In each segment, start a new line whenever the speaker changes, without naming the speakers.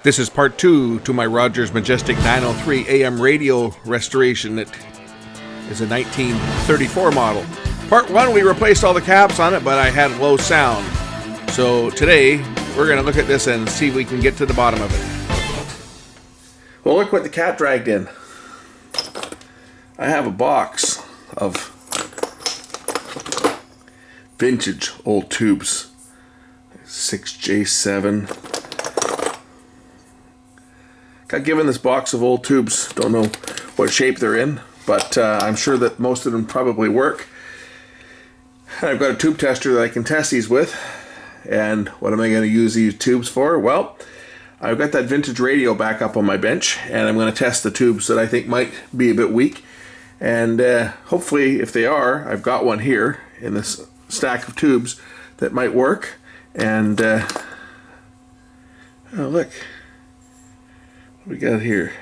This is part 2 to my Rogers Majestic 903 AM radio restoration. It is a 1934 model. Part 1, we replaced all the caps on it, but I had low sound. So today, we're going to look at this and see if we can get to the bottom of it. Well, look what the cat dragged in. I have a box of vintage old tubes. 6J7. Got given this box of old tubes. Don't know what shape they're in, but I'm sure that most of them probably work. I've got a tube tester that I can test these with. And what am I going to use these tubes for? Well, I've got that vintage radio back up on my bench, and I'm going to test the tubes that I think might be a bit weak. And hopefully, if they are, I've got one here in this stack of tubes that might work. And oh, look. What we got here?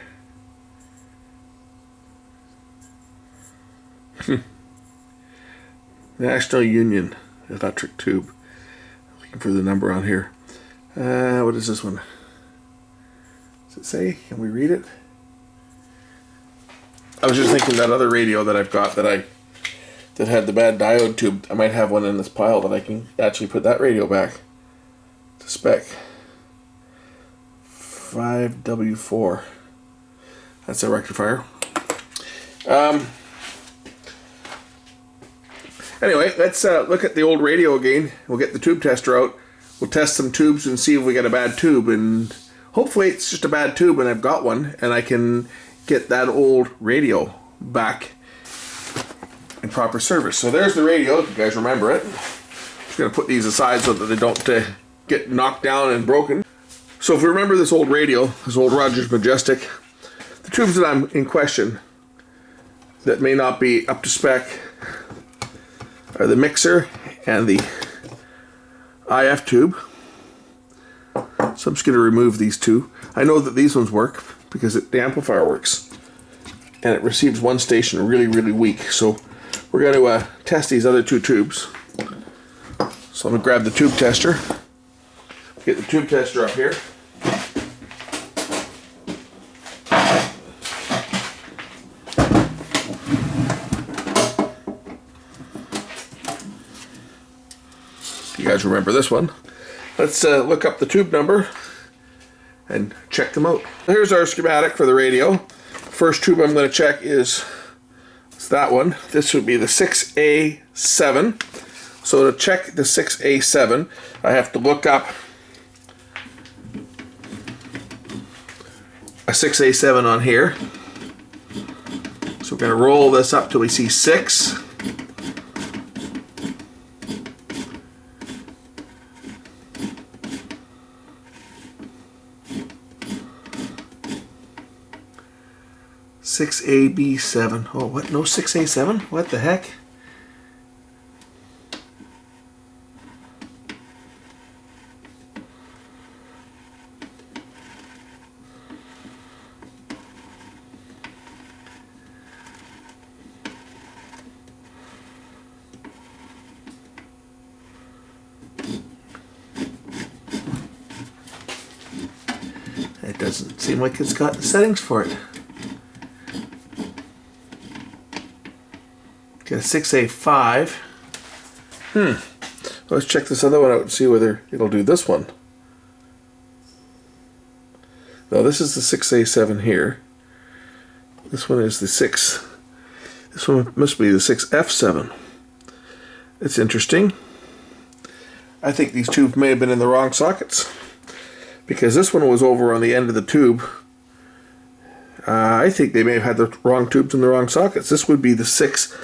National Union electric tube. Looking for the number on here. What is this one? Does it say? Can we read it? I was just thinking that other radio that I've got that had the bad diode tube. I might have one in this pile that I can actually put that radio back to spec. 5W4. That's a rectifier. Anyway, let's look at the old radio again. We'll get the tube tester out. We'll test some tubes and see if we get a bad tube. And hopefully it's just a bad tube and I've got one. And I can get that old radio back in proper service. So there's the radio, if you guys remember it. Just going to put these aside so that they don't get knocked down and broken. So if you remember this old radio, this old Rogers Majestic, the tubes that I'm in question that may not be up to spec are the mixer and the IF tube. So I'm just going to remove these two. I know that these ones work because the amplifier works and it receives one station really, really weak. So we're going to test these other two tubes. So I'm going to grab the tube tester. Get the tube tester up here. You guys remember this one. Let's look up the tube number and check them out. Here's our schematic for the radio. First tube I'm going to check is that one. This would be the 6A7. So to check the 6A7, I have to look up a 6A7 on here. So we're going to roll this up till we see 6. AB7. Oh, what? No 6A7? What the heck? It doesn't seem like it's got the settings for it. Got a 6A5. Let's check this other one out and see whether it'll do this one. No, this is the 6A7 here. This one is the 6. This one must be the 6F7. It's interesting. I think these tubes may have been in the wrong sockets, because this one was over on the end of the tube. I think they may have had the wrong tubes in the wrong sockets. This would be the 6F7.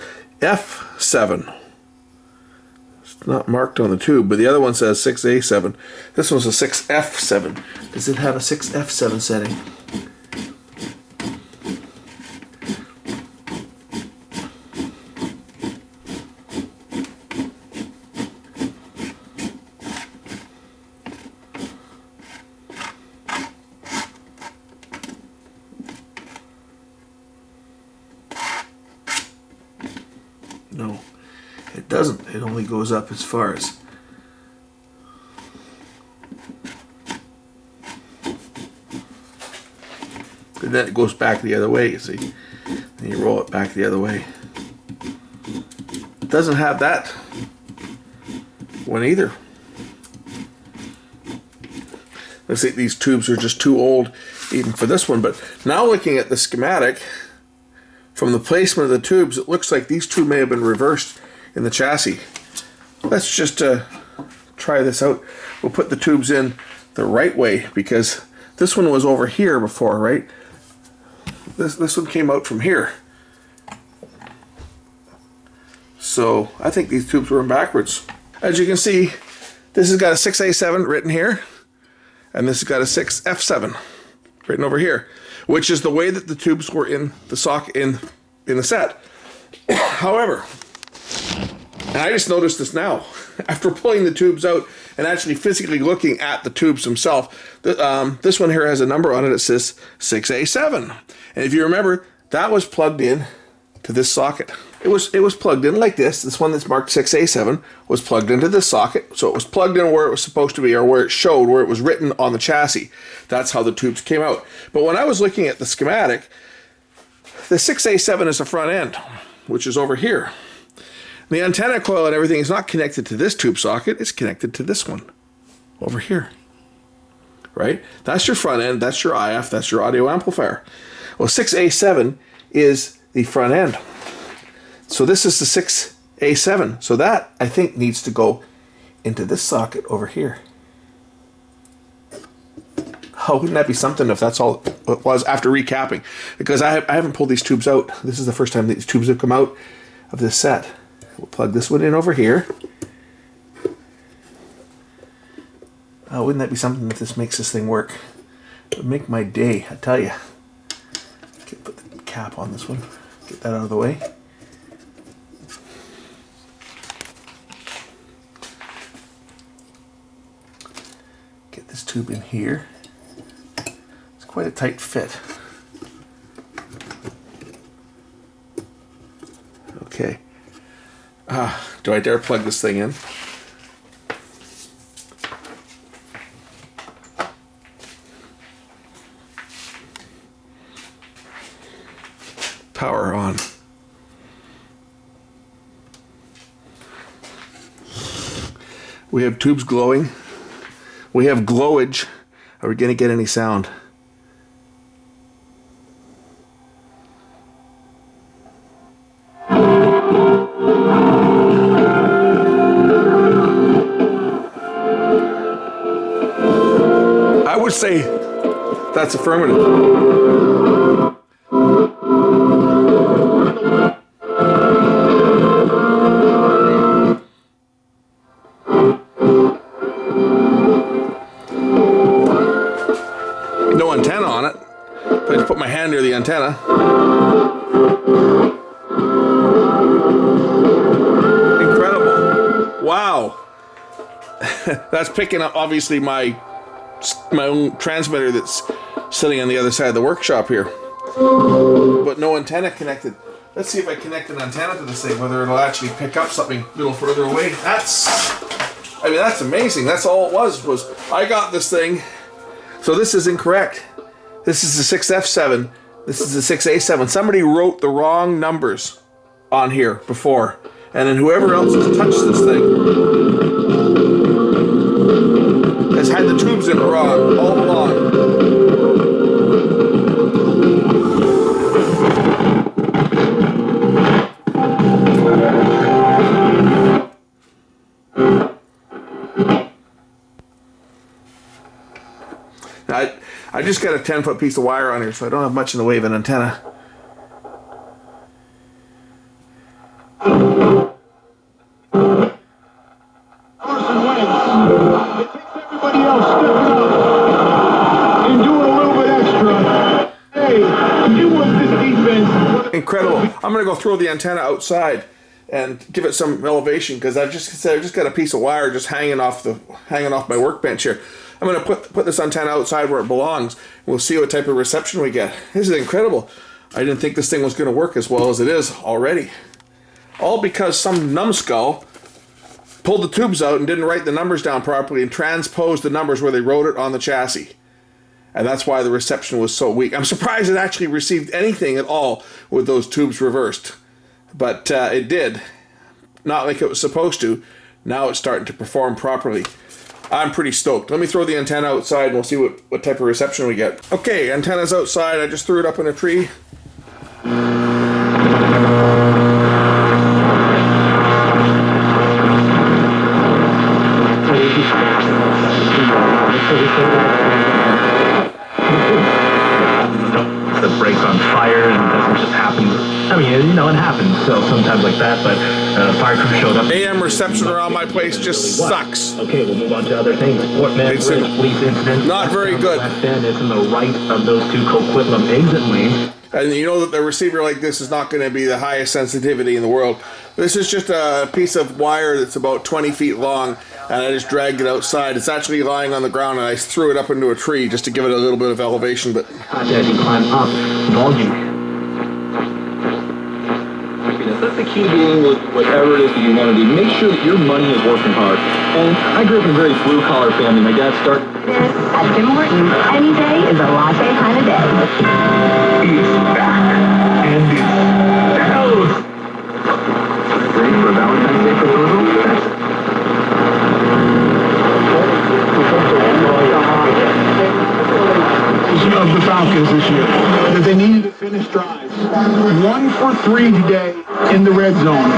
It's not marked on the tube, but the other one says 6A7. This one's a 6F7. Does it have a 6F7 setting? No, it doesn't. It only goes up as far as And then it goes back the other way, you see. And you roll it back the other way. It doesn't have that one either. Looks like these tubes are just too old even for this one. But now looking at the schematic, from the placement of the tubes, it looks like these two may have been reversed in the chassis. Let's just try this out. We'll put the tubes in the right way, because this one was over here before, right? This one came out from here. So I think these tubes were in backwards. As you can see, this has got a 6A7 written here, and this has got a 6F7 written over here, which is the way that the tubes were in the socket in the set. However, and I just noticed this now, after pulling the tubes out and actually physically looking at the tubes themselves, this one here has a number on it that says 6A7. And if you remember, that was plugged in to this socket. It was plugged in like this. This one that's marked 6A7 was plugged into this socket. So it was plugged in where it was supposed to be, or where it showed, where it was written on the chassis. That's how the tubes came out. But when I was looking at the schematic, the 6A7 is the front end, which is over here. The antenna coil and everything is not connected to this tube socket. It's connected to this one over here. Right? That's your front end. That's your IF. That's your audio amplifier. Well, 6A7 is the front end. So this is the 6A7. So that, I think, needs to go into this socket over here. Oh, wouldn't that be something if that's all it was after recapping? Because I haven't pulled these tubes out. This is the first time these tubes have come out of this set. We'll plug this one in over here. Oh, wouldn't that be something if this makes this thing work? It would make my day, I tell you. Okay, put the cap on this one. Get that out of the way. Get this tube in here. It's quite a tight fit. Okay. Do I dare plug this thing in? Power on. We have tubes glowing. We have glowage. Are we going to get any sound? I would say that's affirmative. No antenna on it. If I just put my hand near the antenna. Incredible. Wow. That's picking up obviously my own transmitter that's sitting on the other side of the workshop here. But no antenna connected. Let's see if I connect an antenna to this thing, whether it'll actually pick up something a little further away. That's amazing. That's all it was I got this thing. So this is incorrect. This is the 6F7. This is the 6A7. Somebody wrote the wrong numbers on here before. And then whoever else has touched this thing has had the tubes in wrong all along. I just got a 10-foot piece of wire on here, so I don't have much in the way of an antenna. Incredible. I'm going to go throw the antenna outside and give it some elevation, because I've just got a piece of wire just hanging off my workbench here. I'm going to put this antenna outside where it belongs. We'll see what type of reception we get. This is incredible. I didn't think this thing was going to work as well as it is already. All because some numbskull pulled the tubes out and didn't write the numbers down properly and transposed the numbers where they wrote it on the chassis. and that's why the reception was so weak. I'm surprised it actually received anything at all with those tubes reversed, but it did. Not like it was supposed to. Now it's starting to perform properly. I'm pretty stoked. Let me throw the antenna outside and we'll see what type of reception we get. Okay, antenna's outside. I just threw it up in a tree.
The breaks on fire and it doesn't just happen. I mean, you know, it happens so sometimes like that, but fire crew showed up.
AM reception around my place just sucks.
Okay, we'll move on to other things. Portman police incident.
Not very good.
West End is in the right of those two Coquitlam exit lanes.
And you know that the receiver like this is not going to be the highest sensitivity in the world. This is just a piece of wire that's about 20 feet long, and I just dragged it outside. It's actually lying on the ground, and I threw it up into a tree just to give it a little bit of elevation. But
as you climb up, volume. That's the key being with whatever it is that you want to do. Make sure that your money is working hard. And I grew up in a very blue-collar family. My dad started...
At Tim Hortons, any day is a latte kind of day.
It's back. And it's out. Ready for a Valentine's Day proposal?
Of the Falcons this year, that they needed to finish drives. 1 for 3 today in the red zone.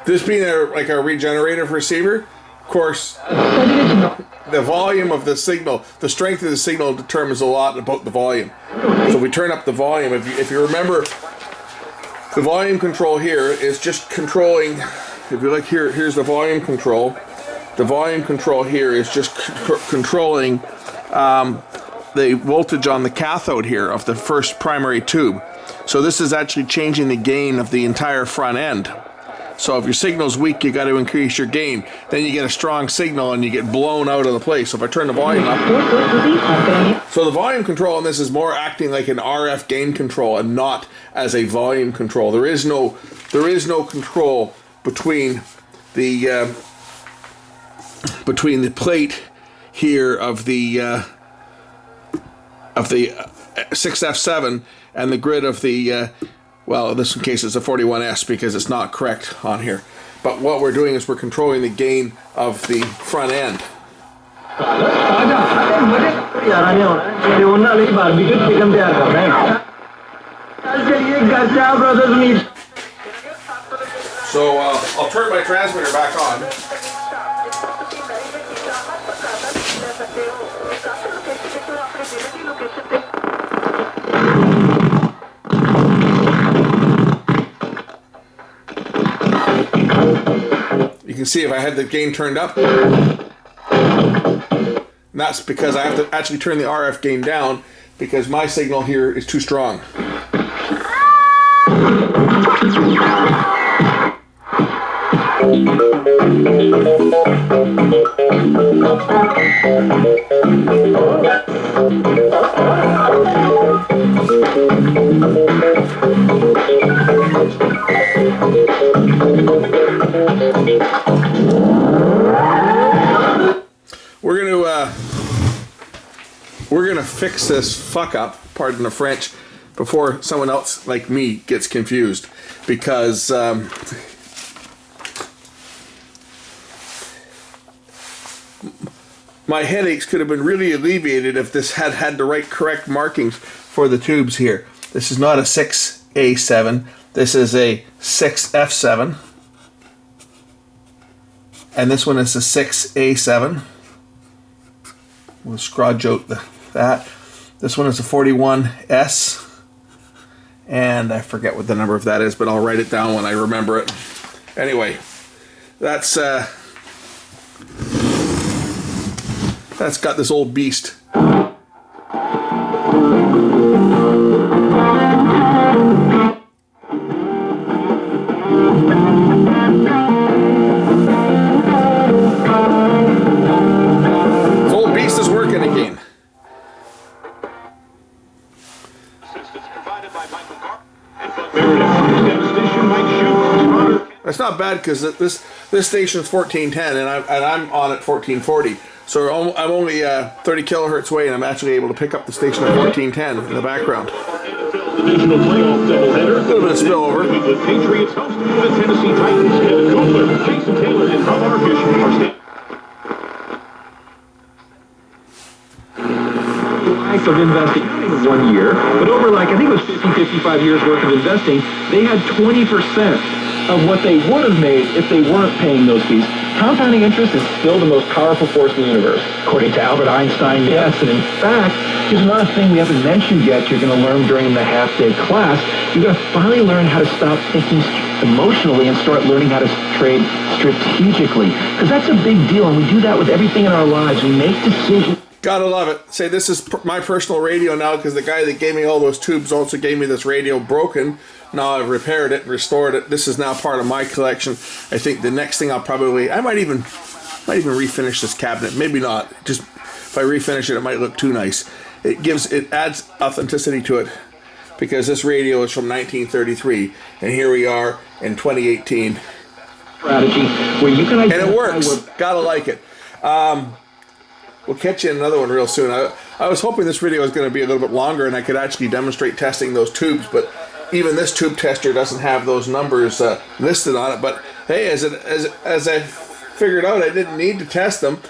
this being like a regenerative receiver, of course, the volume of the signal, the strength of the signal determines a lot about the volume. So if we turn up the volume, if you remember, the volume control here is just controlling, if you look here, here's the volume control. The volume control here is just controlling the voltage on the cathode here of the first primary tube. So this is actually changing the gain of the entire front end. So if your signal's weak, you got to increase your gain. Then you get a strong signal and you get blown out of the place. So if I turn the volume up, so the volume control on this is more acting like an RF gain control and not as a volume control. There is no control between the plate here of the 6F7 and the grid of the well, in this case it's a 41S because it's not correct on here. But what we're doing is we're controlling the gain of the front end. So I'll turn my transmitter back on. You can see if I had the gain turned up, and that's because I have to actually turn the RF gain down because my signal here is too strong. We're gonna fix this fuck up, pardon the French, before someone else like me gets confused, because my headaches could have been really alleviated if this had had the correct markings for the tubes here. This is not a 6A7, this is a 6F7, and this one is a 6A7. We'll scrunch out that. This one is a 41S, and I forget what the number of that is, but I'll write it down when I remember it. Anyway, that's got this old beast. It's not bad because this this station's 1410, and I'm on at 1440. So I'm only 30 kilohertz away, and I'm actually able to pick up the station at 1410 in the background.
Divisional playoff doubleheader.
A little bit of spillover.
The Patriots host the Tennessee Titans. And Cooper, Jason Taylor, and Rob Arkish are standing. Life of investing, not even 1 year, but over I think it was 50, 55 years worth of investing, they had 20% of what they would have made if they weren't paying those fees. Compounding interest is still the most powerful force in the universe. According to Albert Einstein, yes, and in fact, here's another thing we haven't mentioned yet you're going to learn during the half-day class. You're going to finally learn how to stop thinking emotionally and start learning how to trade strategically. Because that's a big deal, and we do that with everything in our lives. We make decisions.
Gotta love it. Say, this is my personal radio now, because the guy that gave me all those tubes also gave me this radio broken. Now I've repaired it, restored it. This is now part of my collection. I think the next thing I might even refinish this cabinet. Maybe not. Just if I refinish it, it might look too nice. It adds authenticity to it, because this radio is from 1933, and here we are in 2018.
Strategy where you can identify,
and it works. Gotta like it. We'll catch you in another one real soon. I was hoping this video was going to be a little bit longer and I could actually demonstrate testing those tubes, but even this tube tester doesn't have those numbers listed on it. But hey, as I figured out, I didn't need to test them,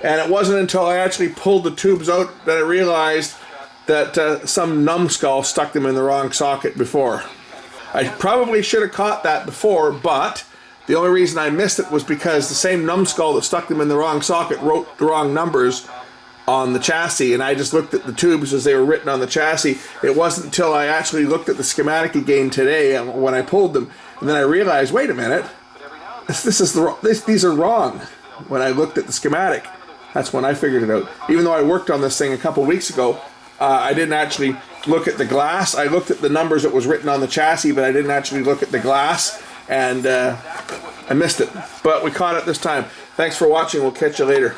and it wasn't until I actually pulled the tubes out that I realized that some numbskull stuck them in the wrong socket before. I probably should have caught that before, but the only reason I missed it was because the same numbskull that stuck them in the wrong socket wrote the wrong numbers on the chassis, and I just looked at the tubes as they were written on the chassis. It wasn't until I actually looked at the schematic again today when I pulled them, and then I realized, wait a minute, these are wrong. When I looked at the schematic, that's when I figured it out. Even though I worked on this thing a couple weeks ago, I didn't actually look at the glass. I looked at the numbers that was written on the chassis, but I didn't actually look at the glass, and I missed it. But we caught it this time. Thanks for watching. We'll catch you later.